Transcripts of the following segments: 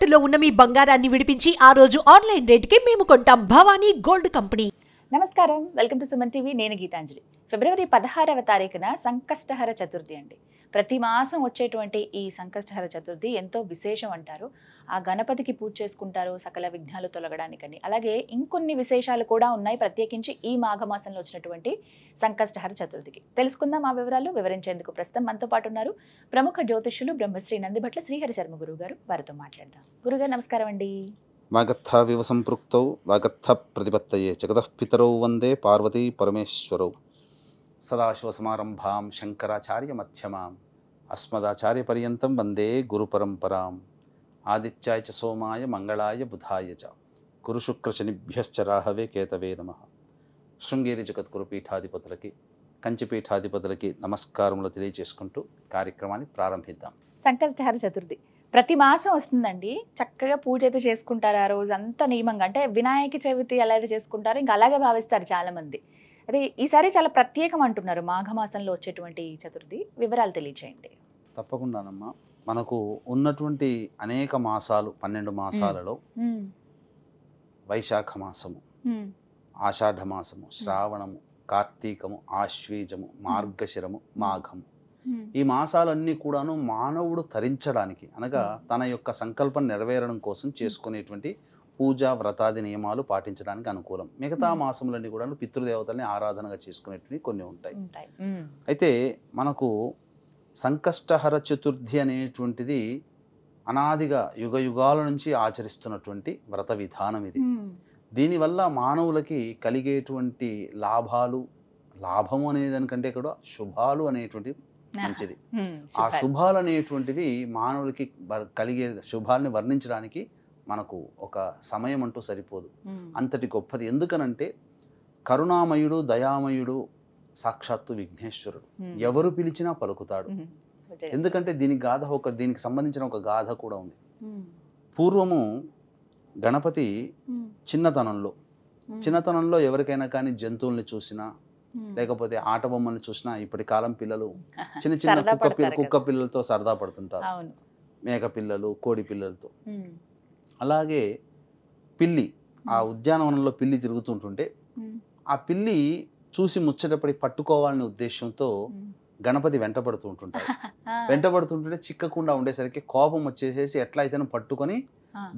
తాకట్టులో ఉన్న మీ బంగారాన్ని విడిపించి ఆ రోజు ఆన్లైన్ రేటుకి మేము కొంటాం. Bhavani gold company. నమస్కారం, వెల్కమ్ టు సుమన్ టీవీ. నేను గీతాంజలి. ఫిబ్రవరి 16వ తారీఖున సంకష్టహర చతుర్థి అండి. ప్రతి మాసం వచ్చేటువంటి ఈ సంకష్టహర చతుర్థి ఎంతో విశేషం అంటారు. ఆ గణపతికి పూజ చేసుకుంటారు సకల విఘ్నాలు తొలగడానికని. అలాగే ఇంకొన్ని విశేషాలు కూడా ఉన్నాయి ప్రత్యేకించి ఈ మాఘమాసంలో వచ్చినటువంటి సంకష్టహర చతుర్థికి. తెలుసుకుందాం ఆ వివరాలు. వివరించేందుకు ప్రస్తుతం మనతో పాటు ఉన్నారు ప్రముఖ జ్యోతిష్యులు బ్రహ్మశ్రీ నందిభట్ల శ్రీహరి శర్మ గురువు గారు. వారితో మాట్లాడదాం. గురుగారు నమస్కారం అండి. వాగర్థావివ సంపృక్తౌ వాగర్థ ప్రతిపత్తయే జగతః పితరౌ వందే పార్వతీ పరమేశ్వరౌ. సదాశివసమారంభాం శంకరాచార్య మధ్యమాం అస్మదాచార్య పర్యంతం వందే గురుపరంపరాం. ఆదిత్యాయ చ సోమాయ మంగళాయ బుధాయ చ గురుశుక్రశనిభ్యశ్చ రాహవే కేతవే నమః. శృంగేరి జగద్గురు పీఠాధిపతులకి కంచి పీఠాధిపతులకి నమస్కారములు తెలియజేసుకుంటూ కార్యక్రమాన్ని ప్రారంభిద్దాం. సంకష్టహర చతుర్థి ప్రతి మాసం వస్తుందండి. చక్కగా పూజ అయితే చేసుకుంటారు ఆ రోజు అంతా నియమంగా. అంటే వినాయక చవితి ఎలా అయితే చేసుకుంటారో ఇంకా అలాగే భావిస్తారు చాలా మంది. అదే ఈసారి చాలా ప్రత్యేకం అంటున్నారు మాఘమాసంలో వచ్చేటువంటి చతుర్థి. వివరాలు తెలియచేయండి. తప్పకుండానమ్మా. మనకు ఉన్నటువంటి అనేక మాసాలు 12 మాసాలలో వైశాఖ మాసము, ఆషాఢ మాసము, శ్రావణము, కార్తీకము, ఆశ్వీజము, మార్గశిరము, మాఘము, ఈ మాసాలన్నీ కూడాను మానవుడు తరించడానికి అనగా తన యొక్క సంకల్పం నెరవేరడం కోసం చేసుకునేటువంటి పూజా వ్రతాది నియమాలు పాటించడానికి అనుకూలం. మిగతా మాసములన్నీ కూడా పితృదేవతల్ని ఆరాధనగా చేసుకునేటువంటి కొన్ని ఉంటాయి. అయితే మనకు సంకష్టహర చతుర్థి అనేటువంటిది అనాదిగా యుగ యుగాల నుంచి ఆచరిస్తున్నటువంటి వ్రత విధానం ఇది. దీనివల్ల మానవులకి కలిగేటువంటి లాభము అనేదానికంటే కూడా శుభాలు అనేటువంటి మంచిది. ఆ శుభాలు అనేటువంటివి మానవులకి కలిగే శుభాలని వర్ణించడానికి మనకు ఒక సమయం అంటూ సరిపోదు. అంతటి గొప్పది. ఎందుకనంటే కరుణామయుడు, దయామయుడు సాక్షాత్తు విఘ్నేశ్వరుడు. ఎవరు పిలిచినా పలుకుతాడు. ఎందుకంటే దీనికి సంబంధించిన ఒక గాథ కూడా ఉంది. పూర్వము గణపతి చిన్నతనంలో ఎవరికైనా కానీ జంతువుల్ని చూసినా లేకపోతే ఆట బొమ్మల్ని చూసినా, ఇప్పటి కాలం పిల్లలు చిన్న చిన్న కుక్క పిల్లలతో సరదా పడుతుంటారు. మేక పిల్లలు, కోడి పిల్లలతో. అలాగే పిల్లి, ఆ ఉద్యానవనంలో పిల్లి తిరుగుతుంటుంటే ఆ పిల్లి చూసి ముచ్చటపడి పట్టుకోవాలనే ఉద్దేశంతో గణపతి వెంటబడుతుంటుంటే చిక్కకుండా ఉండేసరికి కోపం వచ్చేసేసి ఎట్లా అయితే పట్టుకొని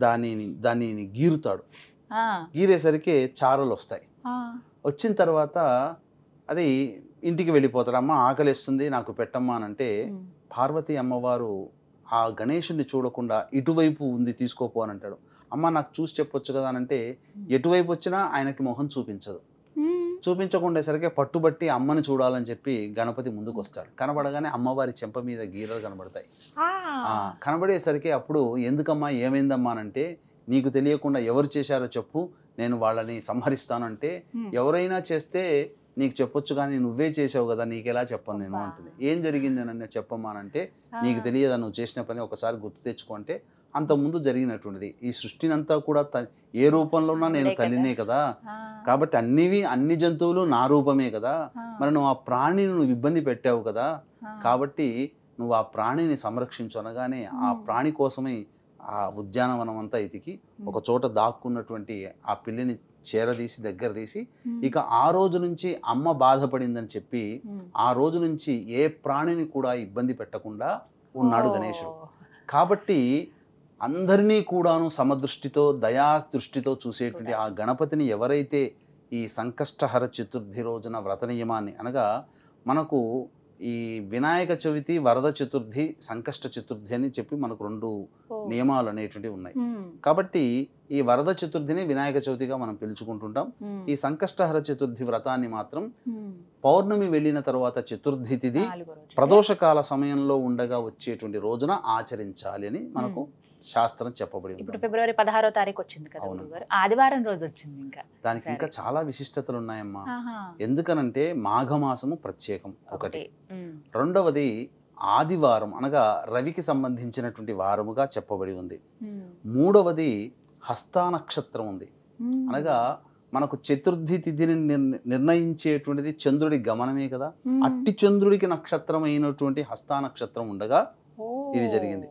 దాన్ని గీరుతాడు. గీరేసరికి చారలు వస్తాయి. వచ్చిన తర్వాత అది ఇంటికి వెళ్ళిపోతాడు. అమ్మ ఆకలిస్తుంది, నాకు పెట్టమ్మా అని అంటే పార్వతీ అమ్మవారు ఆ గణేశుడిని చూడకుండా ఇటువైపు ఉంది తీసుకోపో అని అంటాడు. అమ్మ నాకు చూసి చెప్పొచ్చు కదా అని అంటే ఎటువైపు వచ్చినా ఆయనకి మొహం చూపించకుండేసరికి పట్టుబట్టి అమ్మని చూడాలని చెప్పి గణపతి ముందుకు వస్తాడు. కనబడగానే అమ్మవారి చెంప మీద గీరలు కనబడతాయి. కనబడేసరికి అప్పుడు ఎందుకమ్మా ఏమైందమ్మా అనంటే, నీకు తెలియకుండా ఎవరు చేశారో చెప్పు, నేను వాళ్ళని సంహరిస్తానంటే, ఎవరైనా చేస్తే నీకు చెప్పొచ్చు కానీ నువ్వే చేసావు కదా, నీకెలా చెప్పను నేను అంటుంది. ఏం జరిగింది అని చెప్పమ్మానంటే, నీకు తెలియదా నువ్వు చేసిన పని, ఒకసారి గుర్తు తెచ్చుకుంటే అంతకుముందు జరిగినటువంటిది. ఈ సృష్టినంతా కూడా ఏ రూపంలో ఉన్నా నేను తల్లినే కదా, కాబట్టి అన్ని జంతువులు నా రూపమే కదా, మరి నువ్వు ఆ ప్రాణిని నువ్వు ఇబ్బంది పెట్టావు కదా, కాబట్టి నువ్వు ఆ ప్రాణిని సంరక్షించు అనగానే ఆ ప్రాణి కోసమే ఆ ఉద్యానవనం అంతా ఎతికి ఒక చోట దాక్కున్నటువంటి ఆ పిల్లిని దగ్గర తీసి ఇక ఆ రోజు నుంచి అమ్మ బాధపడిందని చెప్పి ఆ రోజు నుంచి ఏ ప్రాణిని కూడా ఇబ్బంది పెట్టకుండా ఉన్నాడు గణేశుడు. కాబట్టి అందరినీ కూడాను సమదృష్టితో దయా దృష్టితో చూసేటువంటి ఆ గణపతిని ఎవరైతే ఈ సంకష్టహర చతుర్థి రోజున వ్రత నియమాన్ని అనగా మనకు ఈ వినాయక చవితి, వరద చతుర్థి, సంకష్ట చతుర్థి అని చెప్పి మనకు 2 నియమాలు అనేటువంటివి ఉన్నాయి. కాబట్టి ఈ వరద చతుర్థిని వినాయక చవితిగా మనం పిలుచుకుంటుంటాం. ఈ సంకష్టహర చతుర్థి వ్రతాన్ని మాత్రం పౌర్ణమి వెళ్ళిన తర్వాత చతుర్థి తిథి ప్రదోషకాల సమయంలో ఉండగా వచ్చేటువంటి రోజున ఆచరించాలి అని మనకు శాస్త్రం చెప్పబడి ఉంది. ఇప్పుడు ఫిబ్రవరి 16వ తారీఖు వచ్చింది కదా, ఆదివారం రోజు వచ్చింది. దానికి ఇంకా చాలా విశిష్టతలు ఉన్నాయమ్మా. ఎందుకనంటే మాఘమాసము ప్రత్యేకం ఒకటి, రెండవది ఆదివారం అనగా రవికి సంబంధించినటువంటి వారముగా చెప్పబడి ఉంది. మూడవది హస్తా నక్షత్రం ఉంది. అనగా మనకు చతుర్థి తిథిని నిర్ణయించేటువంటిది చంద్రుడి గమనమే కదా, అట్టి చంద్రుడికి నక్షత్రం అయినటువంటి హస్తా నక్షత్రం ఉండగా ఇది జరిగింది.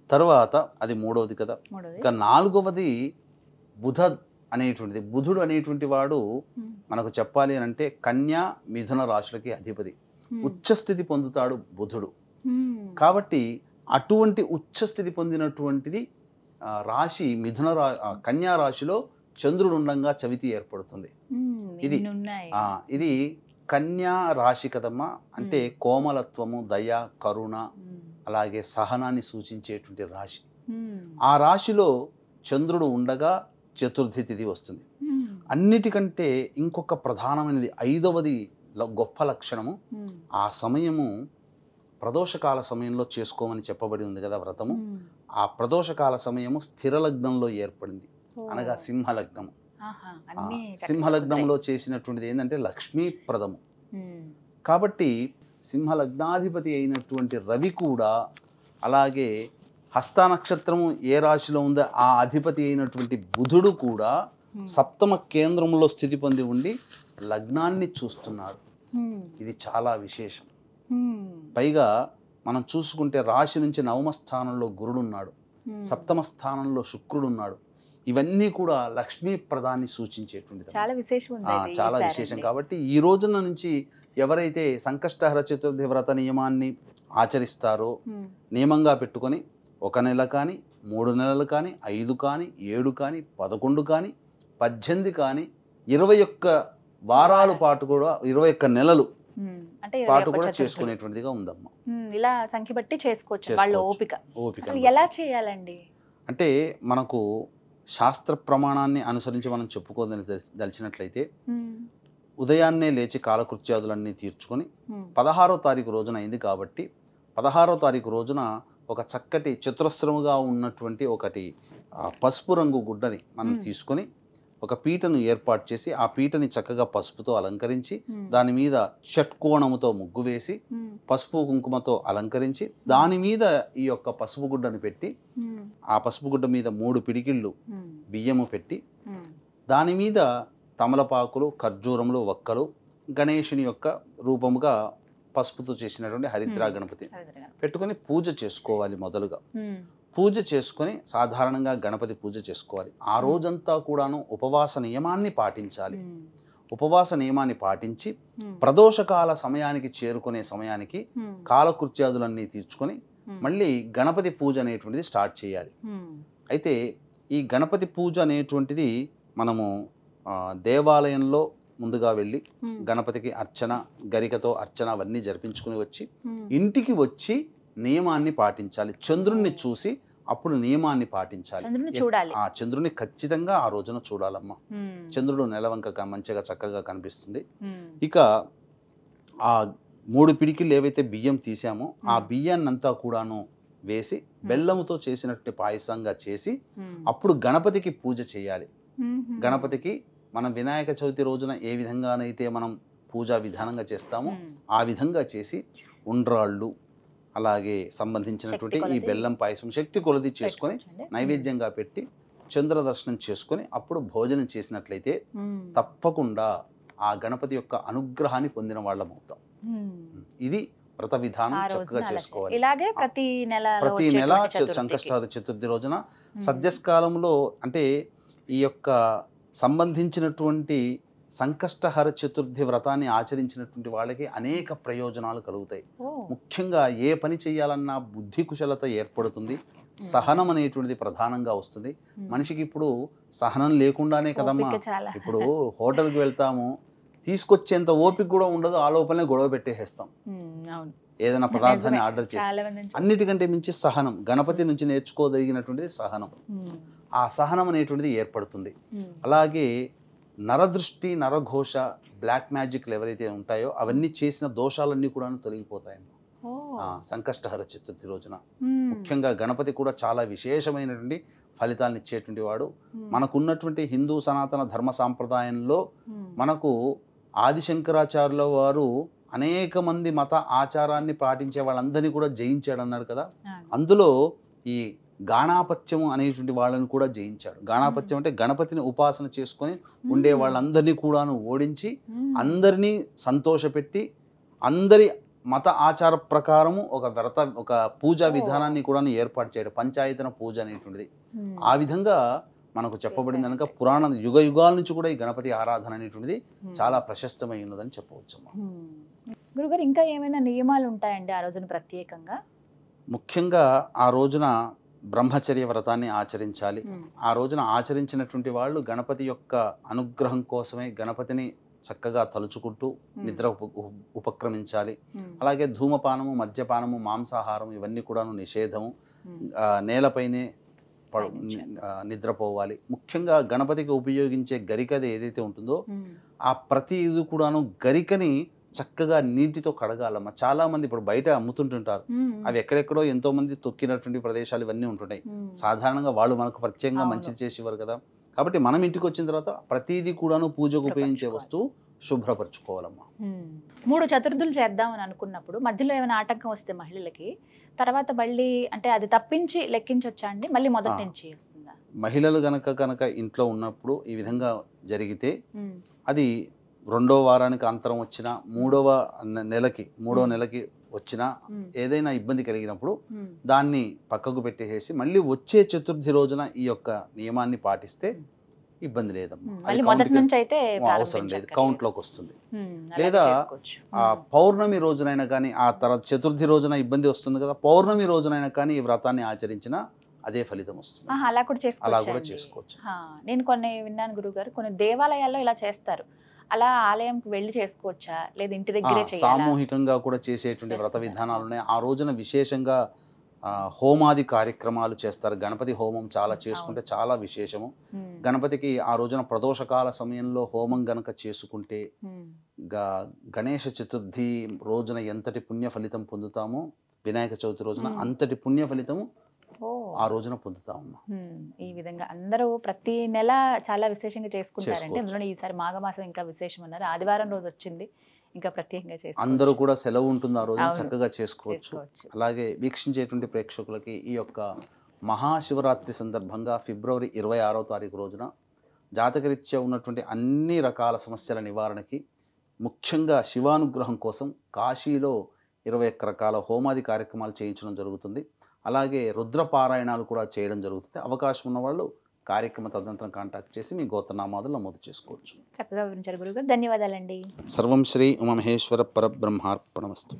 తర్వాత అది మూడవది కదా. మూడోది. ఇక నాలుగవది బుధ అనేటువంటిది. బుధుడు అనేటువంటి వాడు మనకు చెప్పాలి అని అంటే కన్యా మిథున రాశులకి అధిపతి. ఉచ్చస్థితి పొందుతాడు బుధుడు. కాబట్టి అటువంటి ఉచ్చస్థితి పొందినటువంటిది రాశి కన్యా రాశిలో చంద్రుడు ఉండగా చవితి ఏర్పడుతుంది. ఇది కన్యా రాశి కదమ్మా. అంటే కోమలత్వము, దయ, కరుణ, అలాగే సహనాన్ని సూచించేటువంటి రాశి. ఆ రాశిలో చంద్రుడు ఉండగా చతుర్థి తిథి వస్తుంది. అన్నిటికంటే ఇంకొక ప్రధానమైనది ఐదవది గొప్ప లక్షణము, ఆ సమయము ప్రదోషకాల సమయంలో చేసుకోమని చెప్పబడి ఉంది కదా వ్రతము. ఆ ప్రదోషకాల సమయము స్థిర లగ్నంలో ఏర్పడింది, అనగా సింహలగ్నము. సింహలగ్నంలో చేసినటువంటిది ఏంటంటే లక్ష్మీప్రదము. కాబట్టి సింహలగ్నాధిపతి అయినటువంటి రవి కూడా, అలాగే హస్త నక్షత్రము ఏ రాశిలో ఉందో ఆ అధిపతి అయినటువంటి బుధుడు కూడా సప్తమ కేంద్రంలో స్థితి పొంది ఉండి లగ్నాన్ని చూస్తున్నాడు. ఇది చాలా విశేషం. పైగా మనం చూసుకుంటే రాశి నుంచి నవమ స్థానంలో గురుడు ఉన్నాడు, సప్తమ స్థానంలో శుక్రుడు ఉన్నాడు. ఇవన్నీ కూడా లక్ష్మీప్రదాన్ని సూచించేటువంటిది, చాలా విశేషం. కాబట్టి ఈ రోజున నుంచి ఎవరైతే సంకష్టహర చతుర్థి వ్రత నియమాన్ని ఆచరిస్తారో, నియమంగా పెట్టుకొని 1 నెల కానీ, 3 నెలలు కానీ, 5 కానీ, 7 కానీ, 11 కానీ, 18 కానీ, 21 వారాల పాటు కూడా, 21 నెలలు పాటు కూడా చేసుకునేటువంటిదిగా ఉందమ్మా. ఇలా సంఖ్య బట్టి చేసుకోవచ్చు. వాళ్ళ ఓపిక ఎలా చేయాలండి అంటే మనకు శాస్త్ర ప్రమాణాన్ని అనుసరించి మనం చెప్పుకోదలిచినట్లయితే ఉదయాన్నే లేచి కాలకృత్యాదులన్నీ తీర్చుకొని 16వ తారీఖు రోజున అయింది కాబట్టి 16వ తారీఖు రోజున ఒక చక్కటి చతురస్రముగా ఉన్నటువంటి ఒకటి పసుపు రంగు గుడ్డని మనం తీసుకొని ఒక పీటను ఏర్పాటు చేసి ఆ పీటని చక్కగా పసుపుతో అలంకరించి దాని మీద షట్కోణముతో ముగ్గు వేసి పసుపు కుంకుమతో అలంకరించి దాని మీద ఈ యొక్క పసుపు గుడ్డను పెట్టి ఆ పసుపు గుడ్డ మీద 3 పిడికిళ్ళు బియ్యము పెట్టి దాని మీద తమలపాకులు, ఖర్జూరములు, వక్కలు, గణేషుని యొక్క రూపముగా పసుపుతో చేసినటువంటి హరిద్రా గణపతి పెట్టుకొని పూజ చేసుకోవాలి. మొదలుగా పూజ చేసుకొని సాధారణంగా గణపతి పూజ చేసుకోవాలి. ఆ రోజంతా కూడాను ఉపవాస నియమాన్ని పాటించాలి. ఉపవాస నియమాన్ని పాటించి ప్రదోషకాల సమయానికి చేరుకునే సమయానికి కాలకృత్యాదులన్నీ తీర్చుకొని మళ్ళీ గణపతి పూజ అనేటువంటిది స్టార్ట్ చేయాలి. అయితే ఈ గణపతి పూజ అనేటువంటిది మనము దేవాలయంలో ముందుగా వెళ్ళి గణపతికి అర్చన, గరికతో అర్చన అవన్నీ జరిపించుకుని వచ్చి ఇంటికి వచ్చి నియమాన్ని పాటించాలి. చంద్రుణ్ణి చూసి అప్పుడు నియమాన్ని పాటించాలి. ఆ చంద్రుని ఖచ్చితంగా ఆ రోజున చూడాలమ్మా. చంద్రుడు నెలవంక మంచిగా చక్కగా కనిపిస్తుంది. ఇక ఆ 3 పిడికిళ్ళు ఏవైతే బియ్యం తీసామో ఆ బియ్యాన్నంతా కూడాను వేసి బెల్లముతో చేసినట్టు పాయసంగా చేసి అప్పుడు గణపతికి పూజ చేయాలి. గణపతికి మనం వినాయక చవితి రోజున ఏ విధంగానైతే మనం పూజా విధానంగా చేస్తామో ఆ విధంగా చేసి ఉండ్రాళ్ళు, అలాగే సంబంధించినటువంటి ఈ బెల్లం పాయసం శక్తి కొలది చేసుకొని నైవేద్యంగా పెట్టి చంద్ర దర్శనం చేసుకొని అప్పుడు భోజనం చేసినట్లయితే తప్పకుండా ఆ గణపతి యొక్క అనుగ్రహాన్ని పొందిన వాళ్ళం అవుతాం. ఇది వ్రత విధానం చక్కగా చేసుకోవాలి. ప్రతి నెల సంకష్టహర చతుర్థి రోజున సద్యస్కాలంలో అంటే ఈ యొక్క సంబంధించినటువంటి సంకష్టహర చతుర్థి వ్రతాన్ని ఆచరించినటువంటి వాళ్ళకి అనేక ప్రయోజనాలు కలుగుతాయి. ముఖ్యంగా ఏ పని చేయాలన్నా బుద్ధి కుశలత ఏర్పడుతుంది, సహనం అనేటువంటిది ప్రధానంగా వస్తుంది. మనిషికి ఇప్పుడు సహనం లేకుండానే కదమ్మా, ఇప్పుడు హోటల్కి వెళ్తాము, తీసుకొచ్చేంత ఓపిక కూడా ఉండదు, ఆ లోపలనే గొడవ పెట్టేసేస్తాం ఏదైనా పదార్థాన్ని ఆర్డర్ చేసి. అన్నిటికంటే మించి సహనం, గణపతి నుంచి నేర్చుకోదగినటువంటిది సహనం. ఆ సహనం అనేటువంటిది ఏర్పడుతుంది. అలాగే నరదృష్టి, నరఘోష, బ్లాక్ మ్యాజిక్లు ఎవరైతే ఉంటాయో అవన్నీ చేసిన దోషాలన్నీ కూడా తొలగిపోతాయి సంకష్టహర చతుర్థి రోజున. ముఖ్యంగా గణపతి కూడా చాలా విశేషమైనటువంటి ఫలితాలను ఇచ్చేటువంటి వాడు. మనకున్నటువంటి హిందూ సనాతన ధర్మ సాంప్రదాయంలో మనకు ఆదిశంకరాచార్యుల వారు అనేక మంది మత ఆచారాన్ని పాటించే వాళ్ళందరినీ కూడా జయించాడు అన్నాడు కదా. అందులో ఈ గాణాపత్యము అనేటువంటి వాళ్ళని కూడా జయించాడు. గాణాపత్యం అంటే గణపతిని ఉపాసన చేసుకొని ఉండే వాళ్ళందరినీ కూడాను ఓడించి అందరినీ సంతోషపెట్టి అందరి మత ఆచార ప్రకారము ఒక పూజా విధానాన్ని కూడా ఏర్పాటు చేయడం, పంచాయతన పూజ అనేటువంటిది ఆ విధంగా మనకు చెప్పబడింది కనుక పురాణ యుగ యుగాల నుంచి కూడా ఈ గణపతి ఆరాధన అనేటువంటిది చాలా ప్రశస్తమై ఉన్నదని చెప్పవచ్చు. గురుగారు ఇంకా ఏమైనా నియమాలు ఉంటాయండి ఆ రోజున ప్రత్యేకంగా? ముఖ్యంగా ఆ రోజున బ్రహ్మచర్య వ్రతాన్ని ఆచరించాలి. ఆ రోజున ఆచరించినటువంటి వాళ్ళు గణపతి యొక్క అనుగ్రహం కోసమే గణపతిని చక్కగా తలుచుకుంటూ నిద్ర ఉపక్రమించాలి. అలాగే ధూమపానము, మద్యపానము, మాంసాహారం ఇవన్నీ కూడా నిషేధము. నేలపైనే నిద్రపోవాలి. ముఖ్యంగా గణపతికి ఉపయోగించే గరికది ఏదైతే ఉంటుందో ఆ ప్రతి ఇది కూడాను గరికని చక్కగా నీటితో కడగాలమ్మా. చాలా మంది ఇప్పుడు బయట అమ్ముతుంటుంటారు, అవి ఎక్కడెక్కడో ఎంతో మంది తొక్కినటువంటి ప్రదేశాలు ఇవన్నీ ఉంటుంటాయి. సాధారణంగా వాళ్ళు మనకు ప్రత్యేకంగా మంచిది చేసేవారు కదా. కాబట్టి మనం ఇంటికి వచ్చిన తర్వాత ప్రతిదీ కూడాను పూజకు ఉపయోగించే వస్తువు శుభ్రపరచుకోవాలమ్మా. 3 చతుర్థులు చేద్దామని అనుకున్నప్పుడు మధ్యలో ఏమైనా ఆటంకం వస్తే మహిళలకి తర్వాత మళ్ళీ అంటే అది తప్పించి లెక్కించొచ్చా అండి? మళ్ళీ మొదటి నుంచి వస్తుందా? మహిళలు గనక ఇంట్లో ఉన్నప్పుడు ఈ విధంగా జరిగితే అది 2వ వారానికి అంతరం వచ్చినా, 3వ నెలకి వచ్చినా ఏదైనా ఇబ్బంది కలిగినప్పుడు దాన్ని పక్కకు పెట్టేసి మళ్ళీ వచ్చే చతుర్థి రోజున ఈ యొక్క నియమాన్ని పాటిస్తే ఇబ్బంది లేదమ్మా. అవసరం లేదు, కౌంట్ లోకి వస్తుంది. లేదా ఆ పౌర్ణమి రోజునైనా కానీ, ఆ తర్వాత చతుర్థి రోజున ఇబ్బంది వస్తుంది కదా, పౌర్ణమి రోజునైనా కానీ ఈ వ్రతాన్ని ఆచరించినా అదే ఫలితం వస్తుంది. అలా కూడా చేసుకోవచ్చు. నేను కొన్ని విన్నాను గురుగారు, కొన్ని దేవాలయాల్లో ఇలా చేస్తారు. అలా ఆలయంకి వెళ్ళి చేసుకోవచ్చా లేదా ఇంటి దగ్గరే చేయాలా? సామూహికంగా కూడా చేసేటువంటి వ్రత విధానాలు ఉన్నాయి. ఆ రోజున విశేషంగా హోమాది కార్యక్రమాలు చేస్తారు. గణపతి హోమం చాలా చేసుకుంటే చాలా విశేషము. గణపతికి ఆ రోజున ప్రదోషకాల సమయంలో హోమం గనక చేసుకుంటే గణేష చతుర్థి రోజున ఎంతటి పుణ్య ఫలితం పొందుతామో వినాయక చవితి రోజున అంతటి పుణ్య ఫలితము ఆ రోజున పొందుతామమ్మా. ఈ విధంగా అందరూ ప్రతి నెల చాలా విశేషంగా చేసుకుంటారంటే అందులో ఈసారి మాఘమాసం ఇంకా విశేషం అన్నారు. ఆదివారం రోజు వచ్చింది, ఇంకా ప్రత్యేకంగా చేసుకోవచ్చు. అందరూ కూడా సెలవు ఉంటుంది ఆ రోజు, చక్కగా చేసుకోవచ్చు. అలాగే వీక్షించేటువంటి ప్రేక్షకులకి ఈ యొక్క మహాశివరాత్రి సందర్భంగా ఫిబ్రవరి 26వ తారీఖు రోజున జాతకరీత్యా ఉన్నటువంటి అన్ని రకాల సమస్యల నివారణకి, ముఖ్యంగా శివానుగ్రహం కోసం కాశీలో 21 రకాల హోమాది కార్యక్రమాలు చేయించడం జరుగుతుంది. అలాగే రుద్రపారాయణాలు కూడా చేయడం జరుగుతుంది. అవకాశం ఉన్నవాళ్ళు కార్యక్రమ తదనంతరం కాంటాక్ట్ చేసి మీ గోత్రనామాలు నమోదు చేసుకోవచ్చు. చక్కగా వివరించారు గురుగారు, ధన్యవాదాలండి. సర్వం శ్రీ ఉమామహేశ్వర పరబ్రహ్మార్పణమస్తు.